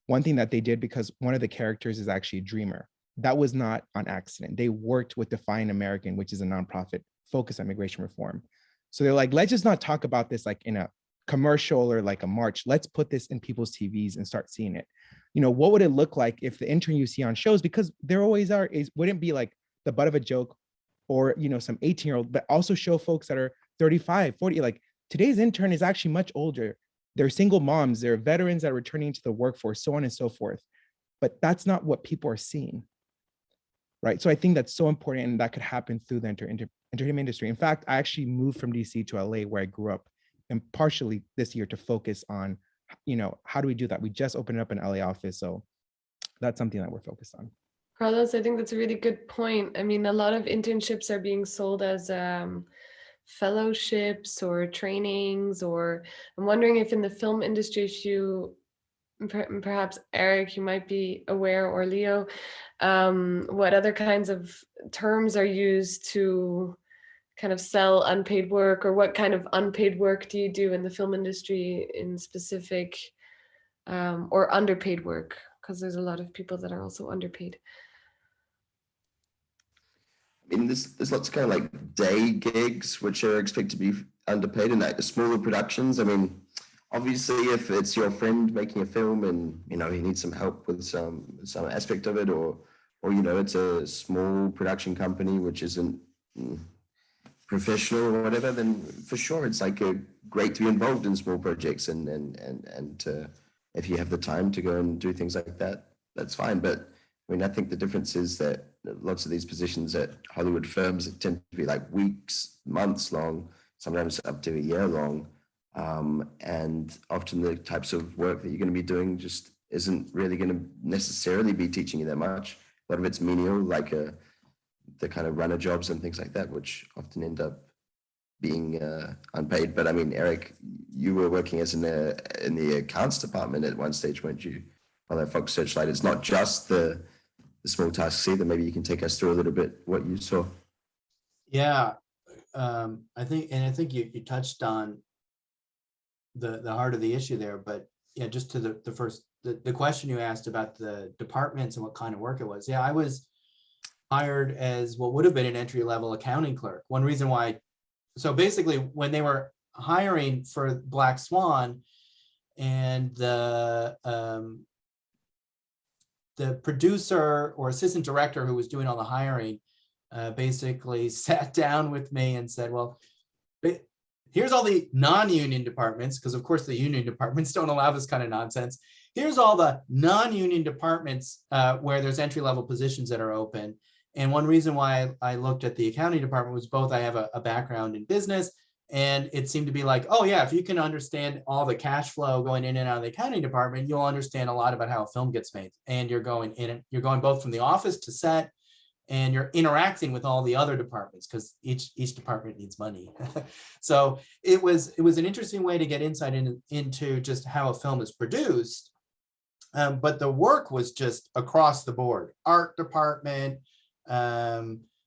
one thing that they did, because one of the characters is actually a dreamer. That was not on accident. They worked with Define American, which is a nonprofit focused on immigration reform. So they're like, let's just not talk about this like in a commercial or like a march. Let's put this in people's TVs and start seeing it. You know, what would it look like if the intern you see on shows, because there always are, wouldn't be like the butt of a joke or, you know, some 18-year-old, but also show folks that are 35, 40, like today's intern is actually much older. They're single moms, they're veterans that are returning to the workforce, so on and so forth. But that's not what people are seeing, right? So I think that's so important, and that could happen through the entertainment industry. In fact, I actually moved from DC to LA where I grew up, and partially this year to focus on, you know, how do we do that? We just opened up an LA office, so that's something that we're focused on. Carlos, I think that's a really good point. I mean, a lot of internships are being sold as fellowships or trainings, or I'm wondering if in the film industry, if you, perhaps Eric, you might be aware, or Leo, what other kinds of terms are used to kind of sell unpaid work, or what kind of unpaid work do you do in the film industry in specific, or underpaid work, because there's a lot of people that are also underpaid. I mean, there's lots of kind of like day gigs which are expected to be underpaid, and like the smaller productions. I mean, obviously, if it's your friend making a film and you know he needs some help with some aspect of it, or you know it's a small production company which isn't professional or whatever, then for sure it's like great to be involved in small projects and if you have the time to go and do things like that, that's fine. But I mean, I think the difference is that lots of these positions at Hollywood firms tend to be like weeks, months long, sometimes up to a year long. And often the types of work that you're going to be doing just isn't really going to necessarily be teaching you that much. A lot of it's menial, like the kind of runner jobs and things like that, which often end up being unpaid. But I mean, Eric, you were working as in the accounts department at one stage, weren't you? On that Fox Searchlight, it's not just the small tasks either. Maybe you can take us through a little bit what you saw. Yeah, I think you touched on the heart of the issue there. But yeah, just to the question you asked about the departments and what kind of work it was. Yeah, I was hired as what would have been an entry-level accounting clerk. One reason why, so basically when they were hiring for Black Swan, and the producer or assistant director who was doing all the hiring basically sat down with me and said, well, here's all the non-union departments, because of course the union departments don't allow this kind of nonsense. Here's all the non-union departments where there's entry-level positions that are open. And one reason why I looked at the accounting department was both I have a background in business, and it seemed to be like, oh yeah, if you can understand all the cash flow going in and out of the accounting department, you'll understand a lot about how a film gets made. And you're going both from the office to set, and you're interacting with all the other departments, because each department needs money. So it was an interesting way to get insight into just how a film is produced. But the work was just across the board. Art department,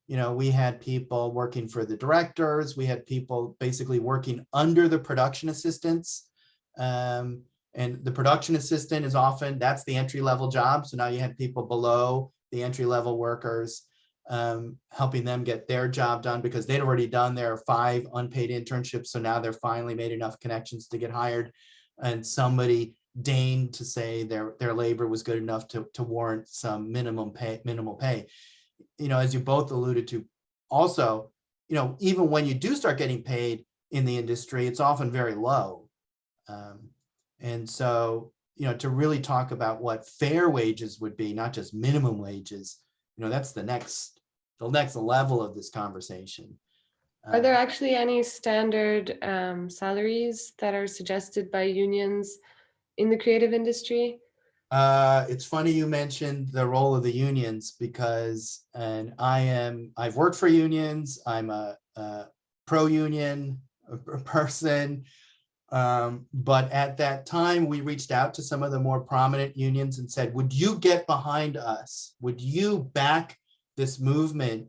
you know, we had people working for the directors. We had people basically working under the production assistants. And the production assistant is often, that's the entry-level job. So now you had people below the entry-level workers, helping them get their job done, because they'd already done their 5 unpaid internships. So now they're finally made enough connections to get hired. And somebody deigned to say their labor was good enough to warrant some minimal pay. You know, as you both alluded to, also, you know, even when you do start getting paid in the industry, it's often very low. And so, you know, to really talk about what fair wages would be, not just minimum wages, you know, that's the next level of this conversation. Are there actually any standard salaries that are suggested by unions in the creative industry? It's funny you mentioned the role of the unions, because, and I've worked for unions. I'm a pro-union person. But at that time, we reached out to some of the more prominent unions and said, would you get behind us? Would you back this movement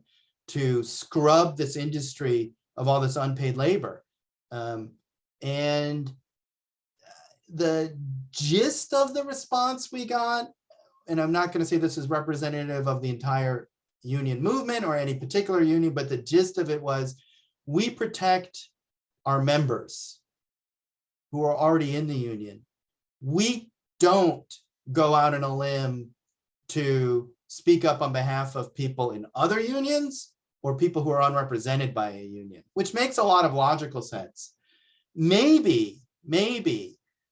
to scrub this industry of all this unpaid labor? And the gist of the response we got, and I'm not going to say this is representative of the entire union movement or any particular union, but the gist of it was, we protect our members who are already in the union. We don't go out on a limb to speak up on behalf of people in other unions or people who are unrepresented by a union, which makes a lot of logical sense. Maybe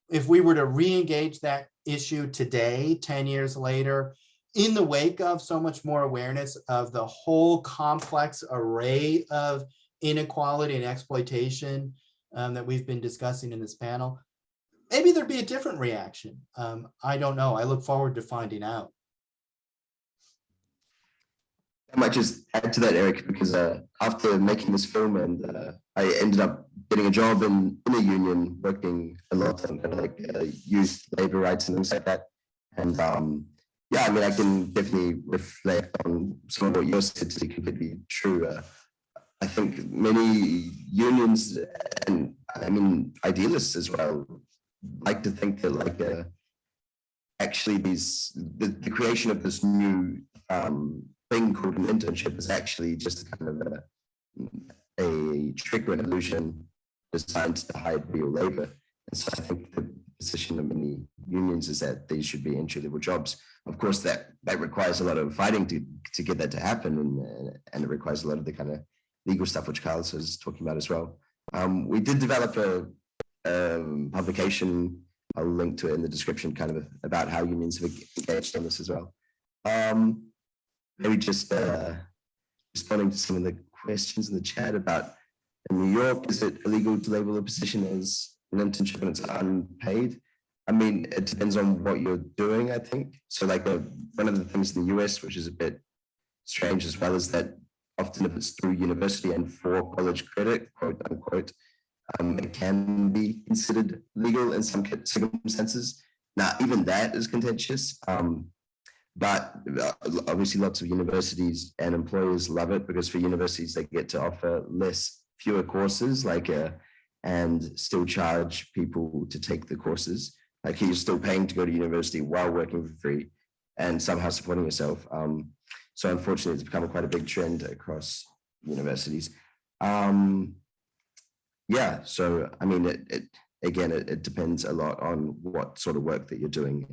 if we were to re-engage that issue today, 10 years later, in the wake of so much more awareness of the whole complex array of inequality and exploitation that we've been discussing in this panel, maybe there'd be a different reaction. I don't know. I look forward to finding out. I might just add to that, Eric, because after making this film, and I ended up getting a job in a union, working a lot on kind of like youth labor rights and things like that. And yeah, I mean, I can definitely reflect on some of what you said to be completely true. I think many unions, and I mean idealists as well, like to think that like actually the creation of this new thing called an internship is actually just kind of a trick or an illusion designed to hide real labor. And so I think the position of many unions is that these should be entry-level jobs. Of course, that requires a lot of fighting to get that to happen, and it requires a lot of the kind of legal stuff which Carlos was talking about as well. We did develop a publication, I'll link to it in the description, kind of about how unions have engaged on this as well. Maybe just responding to some of the questions in the chat about in New York, is it illegal to label a position as an internship and it's unpaid? I mean, it depends on what you're doing, I think. So like one of the things in the US, which is a bit strange as well, is that often if it's through university and for college credit, quote unquote, it can be considered legal in some circumstances. Now, even that is contentious. But obviously lots of universities and employers love it, because for universities, they get to offer fewer courses, and still charge people to take the courses. Like you're still paying to go to university while working for free and somehow supporting yourself. So unfortunately, it's become quite a big trend across universities. Yeah, so I mean, it depends a lot on what sort of work that you're doing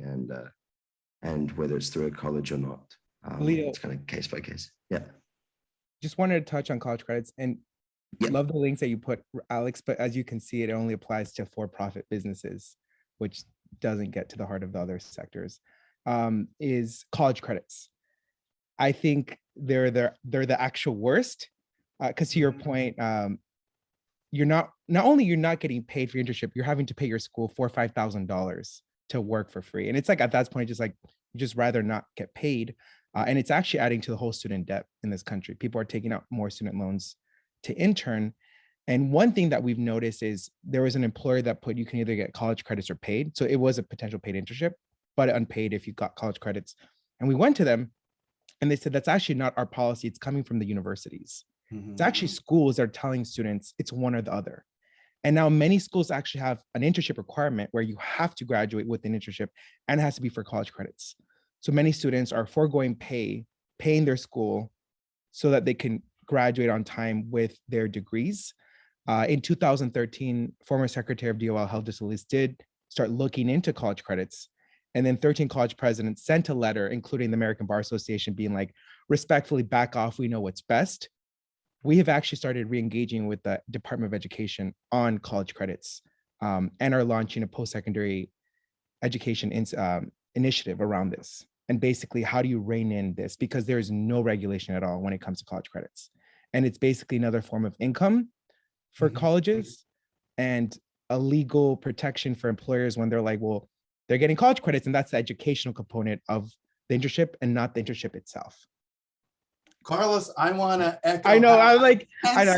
and whether it's through a college or not. Leo, it's kind of case by case. Yeah. Just wanted to touch on college credits, and love the links that you put, Alex, but as you can see, it only applies to for-profit businesses, which doesn't get to the heart of the other sectors, is college credits. I think they're the actual worst, because to your point, you're not only you're not getting paid for your internship, you're having to pay your school $4,000 or $5,000 to work for free. And it's like, at that point, just like, you just rather not get paid. And it's actually adding to the whole student debt in this country. People are taking out more student loans to intern. And one thing that we've noticed is there was an employer that put, you can either get college credits or paid. So it was a potential paid internship, but unpaid if you got college credits. And we went to them and they said, that's actually not our policy. It's coming from the universities. It's actually schools that are telling students it's one or the other. And now many schools actually have an internship requirement where you have to graduate with an internship, and it has to be for college credits. So many students are foregoing paying their school so that they can graduate on time with their degrees. In 2013, former Secretary of DOL Health Facilities did start looking into college credits. And then 13 college presidents sent a letter, including the American Bar Association, being like, respectfully back off, we know what's best. We have actually started re-engaging with the Department of Education on college credits, and are launching a post-secondary education initiative around this. And basically, how do you rein in this? Because there is no regulation at all when it comes to college credits. And it's basically another form of income for colleges and a legal protection for employers when they're like, well, they're getting college credits, and that's the educational component of the internship and not the internship itself. Carlos, I want to echo. I know, I'm like, I know.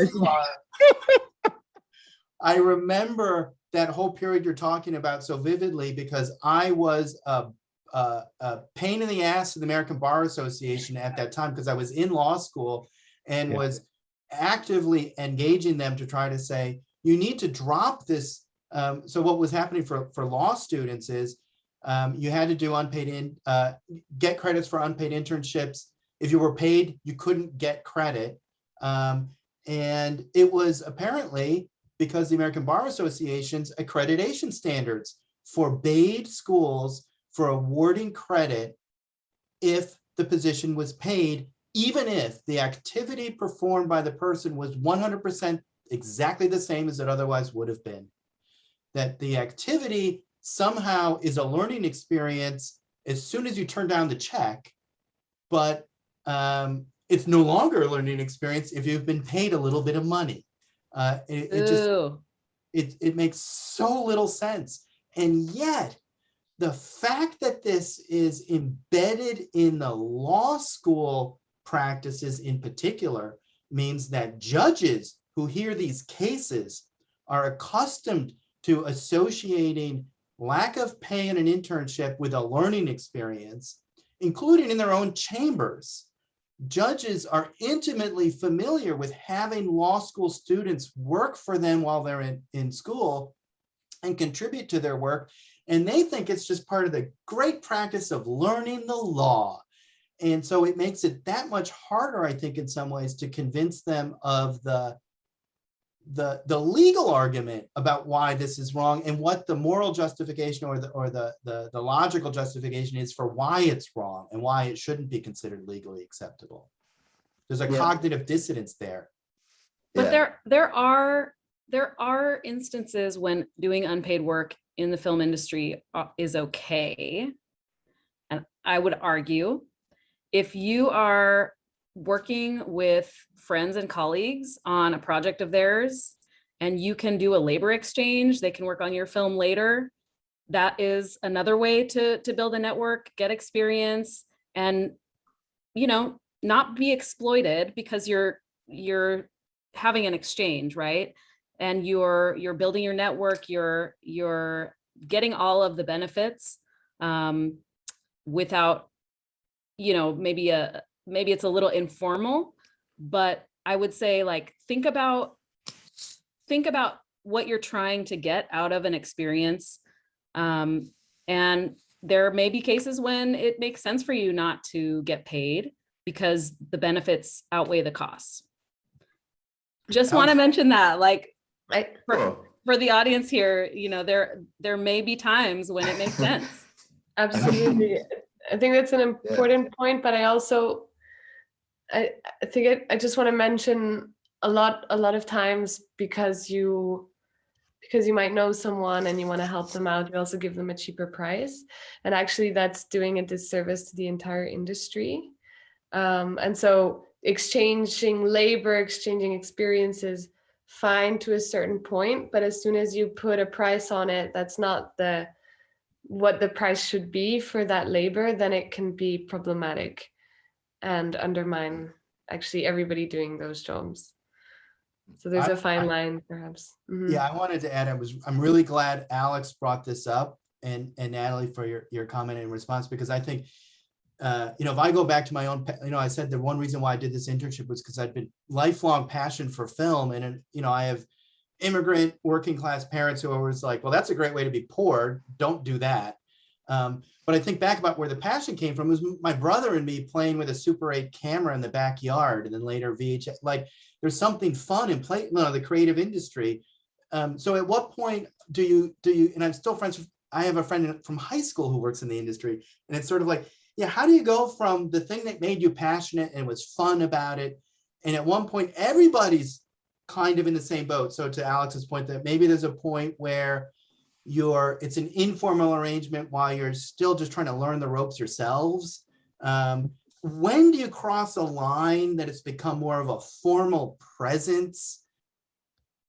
I remember that whole period you're talking about so vividly because I was a pain in the ass to the American Bar Association at that time because I was in law school and was actively engaging them to try to say, you need to drop this. So what was happening for law students is you had to do get credits for unpaid internships. If you were paid, you couldn't get credit. And it was apparently because the American Bar Association's accreditation standards forbade schools for awarding credit if the position was paid, even if the activity performed by the person was 100% exactly the same as it otherwise would have been. That the activity somehow is a learning experience as soon as you turn down the check, but it's no longer a learning experience if you've been paid a little bit of money. It makes so little sense. And yet, the fact that this is embedded in the law school practices in particular means that judges who hear these cases are accustomed to associating lack of pay in an internship with a learning experience, including in their own chambers. Judges are intimately familiar with having law school students work for them while they're in school and contribute to their work. And they think it's just part of the great practice of learning the law. And so it makes it that much harder, I think, in some ways, to convince them of the legal argument about why this is wrong and what the moral justification or the logical justification is for why it's wrong and why it shouldn't be considered legally acceptable. There's a cognitive dissonance there. But there are instances when doing unpaid work in the film industry is okay. And I would argue if you are working with friends and colleagues on a project of theirs and you can do a labor exchange, they can work on your film later. That is another way to build a network, get experience, and, you know, not be exploited because you're having an exchange, right? And you're building your network, you're getting all of the benefits without, you know, maybe it's a little informal, but I would say, like, think about what you're trying to get out of an experience. And there may be cases when it makes sense for you not to get paid because the benefits outweigh the costs. Just want to mention that, like, for the audience here, you know, there may be times when it makes sense. Absolutely. I think that's an important point, but I also, I think I just want to mention a lot of times because you might know someone and you want to help them out, you also give them a cheaper price. And actually that's doing a disservice to the entire industry. And so exchanging labor, exchanging experiences, fine to a certain point, but as soon as you put a price on it, that's not what the price should be for that labor, then it can be problematic and undermine actually everybody doing those jobs. So there's a fine line, perhaps. Mm-hmm. Yeah, I wanted to add, I'm really glad Alex brought this up and Nathalie for your comment and response, because I think, you know, if I go back to my own, you know, I said the one reason why I did this internship was because I'd been lifelong passion for film. And, you know, I have immigrant working class parents who are always like, well, that's a great way to be poor. Don't do that. But I think back about where the passion came from was my brother and me playing with a Super 8 camera in the backyard, and then later VHS. Like, there's something fun in the creative industry. So at what point do you, and I'm still friends with, I have a friend from high school who works in the industry, and it's sort of like, yeah, how do you go from the thing that made you passionate and was fun about it, and at one point everybody's kind of in the same boat. So to Alex's point, that maybe there's a point where it's an informal arrangement while you're still just trying to learn the ropes yourselves. When do you cross a line that it's become more of a formal presence,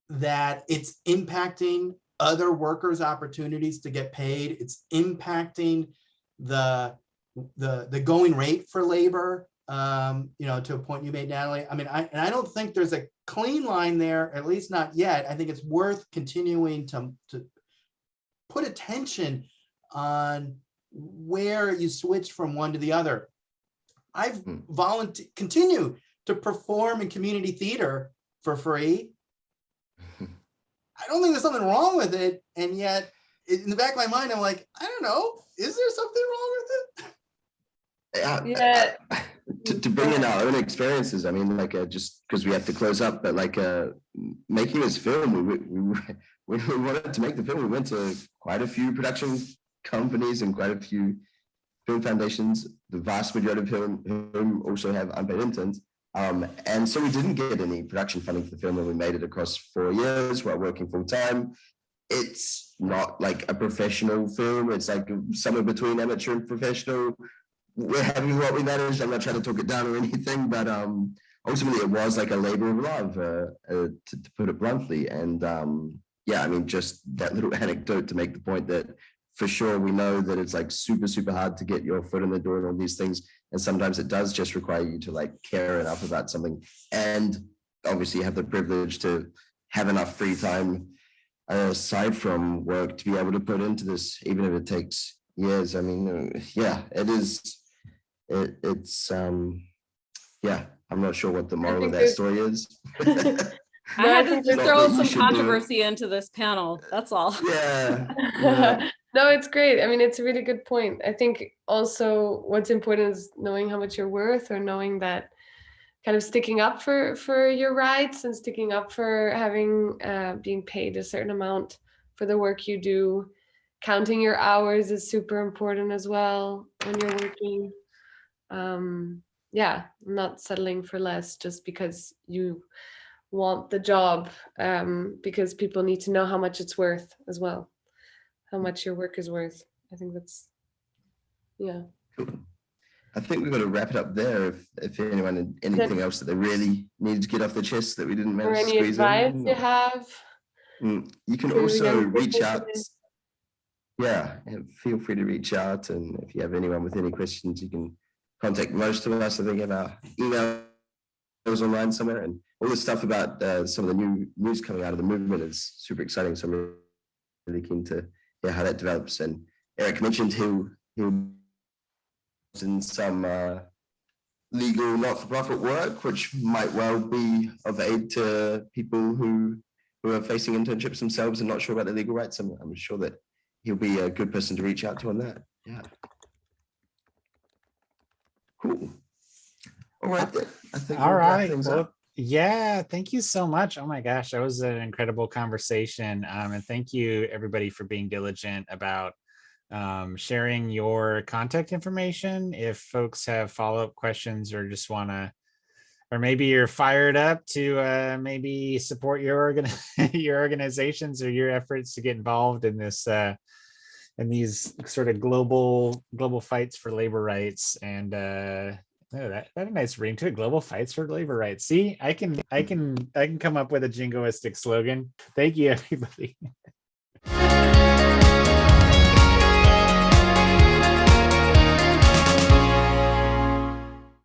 that it's impacting other workers' opportunities to get paid, it's impacting the going rate for labor, to a point you made, Natalie? I mean, I don't think there's a clean line there, at least not yet. I think it's worth continuing to put attention on where you switch from one to the other. I've continue to perform in community theater for free. I don't think there's something wrong with it, and yet in the back of my mind, I'm like, I don't know, is there something wrong with it? Yeah. To bring in our own experiences, I mean, like just because we have to close up, but like making this film, we wanted to make the film. We went to quite a few production companies and quite a few film foundations. The vast majority of whom also have unpaid interns. And so we didn't get any production funding for the film, and we made it across 4 years while working full time. It's not like a professional film. It's like somewhere between amateur and professional. We're happy with what we managed. I'm not trying to talk it down or anything, but ultimately it was like a labor of love, to put it bluntly. And yeah, I mean, just that little anecdote to make the point that for sure we know that it's like super, super hard to get your foot in the door and all these things. And sometimes it does just require you to like care enough about something. And obviously have the privilege to have enough free time aside from work to be able to put into this, even if it takes years. I mean, yeah, it is. It's yeah, I'm not sure what the moral of that story is. I had to just throw some controversy into this panel. That's all. Yeah. No, it's great. I mean, it's a really good point. I think also what's important is knowing how much you're worth, or knowing that kind of sticking up for your rights and sticking up for having being paid a certain amount for the work you do. Counting your hours is super important as well when you're working. Yeah, not settling for less just because you want the job, because people need to know how much it's worth as well, how much your work is worth. I think that's, yeah. Cool. I think we've got to wrap it up there. If anyone had anything else that they really needed to get off their chest that we didn't manage to squeeze in. Or any advice you have? You can also reach out. Yeah, feel free to reach out, and if you have anyone with any questions, you can contact most of us. I think have our emails online somewhere, and all the stuff about some of the new news coming out of the movement is super exciting. So I'm really keen to hear how that develops. And Eric mentioned he was in some legal not-for-profit work, which might well be of aid to people who are facing internships themselves and not sure about their legal rights. I'm sure that he'll be a good person to reach out to on that. Yeah. Cool. All right then. I think all right. Well, yeah, thank you so much. Oh my gosh, that was an incredible conversation. And thank you everybody for being diligent about sharing your contact information. If folks have follow-up questions or just want to, or maybe you're fired up to maybe support your your organizations or your efforts to get involved in this in these sort of global fights for labor rights. And that a nice ring to it. Global fights for labor rights. See, I can come up with a jingoistic slogan. Thank you, everybody.